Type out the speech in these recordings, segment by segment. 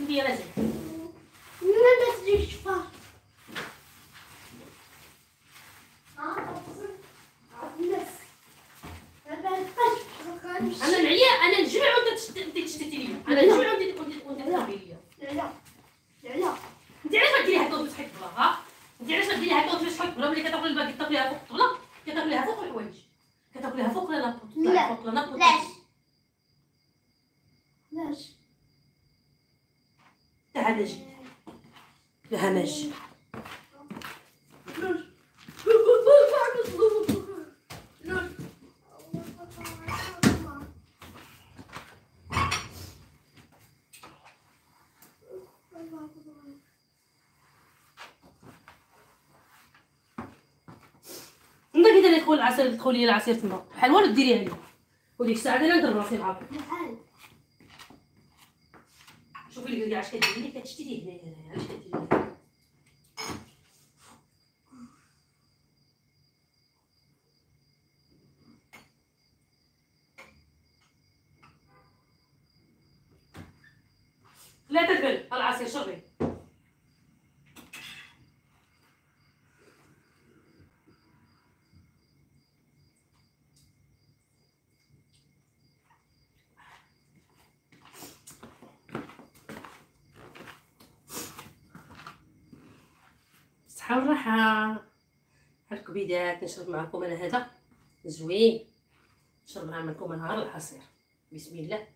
فيا راه زين. ما تجيش فار. انا نعيا، انا نجمع وانت تشتتي ليا، انا نجمع وانت تخبي ليا. لا لا انت علاش ما ديري هكا وتسحق بلا؟ ها انت علاش ما ديري هكا وتسحق بلا؟ ملي كتاكل الباقي تاكليها فوق الطبله، كتاكليها فوق الحوايج، كتاكليها فوق لابوط، لا. فوق لابوط. لاش لاش تاع نجي لها نجي. نبغي كذا ندخل العصير، تدخلي العصير تما بحال والو ديريها لي، وديك الساعه انا ندير راسي معاك. شوفي لي علاش كديري لي، كتشتي هنايا علاش كديري لي؟ لا تقبل العصير شربي. الصحة والراحة. الكبيدات نشرب معكم انا هذا زوين، نشرب معكم نهار العصير. بسم الله.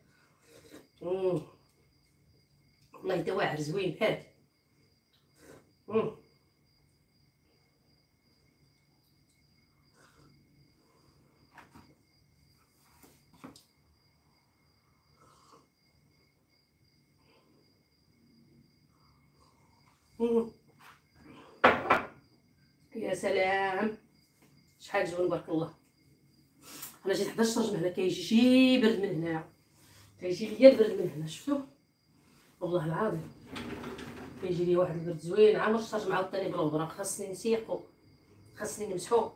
والله تا واعر زوين هاد. يا سلام شحال زوين بارك الله. انا جيت 11 من هنا كيجي شي برد من هنا، كيجي ليا البرد من هنا. شفتوا والله العظيم كيجي لي واحد البرد زوين. عامر الشرج مع الثاني بالغبره، خاصني نسيقو، خاصني نمسحو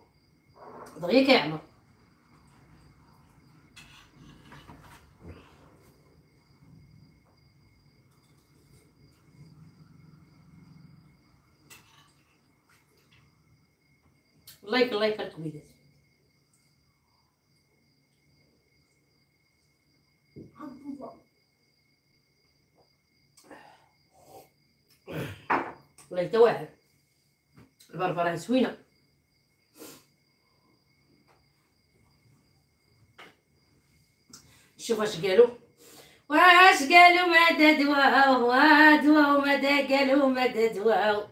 دغيا كيعمر. الله يخليكم وليدات. والله تا واعر. البربره زوينه. شوف واش قالوا، واش قالوا مدى دواو دواو مدى قالوا مدى دواو.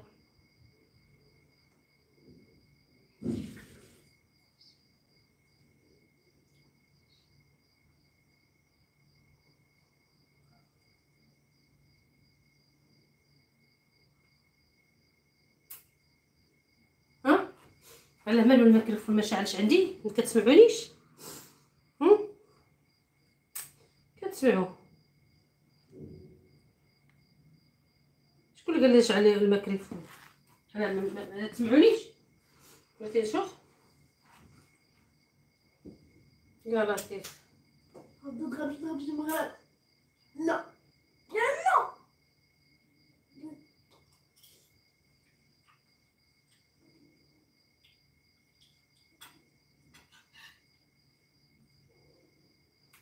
ها علاه مالو الميكروفون ما شعلش عندي؟ كتسمعونيش؟ كتسمعوا؟ شكون اللي قال لي شعل الميكروفون؟ انا ما تسمعونيش؟ ما تنشوف يلا سير. لا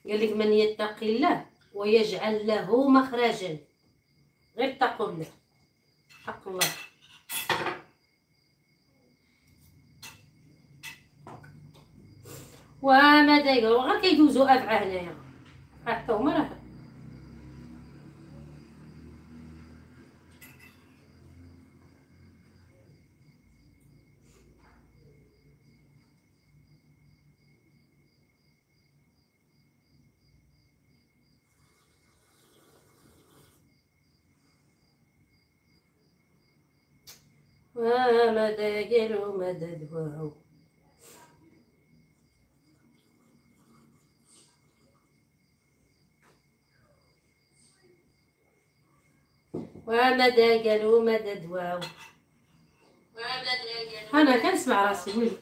قال لك من يتقي الله ويجعل له مخرجا، غير اتقوا الله، اتقوا الله. وماذا يقولوا غير كيدوزوا ابعه هنايا حتى هما راه. وماذا قالوا ماذا دواو. وماذا قالوا ماذا دواو. انا كنسمع راسي ويلي.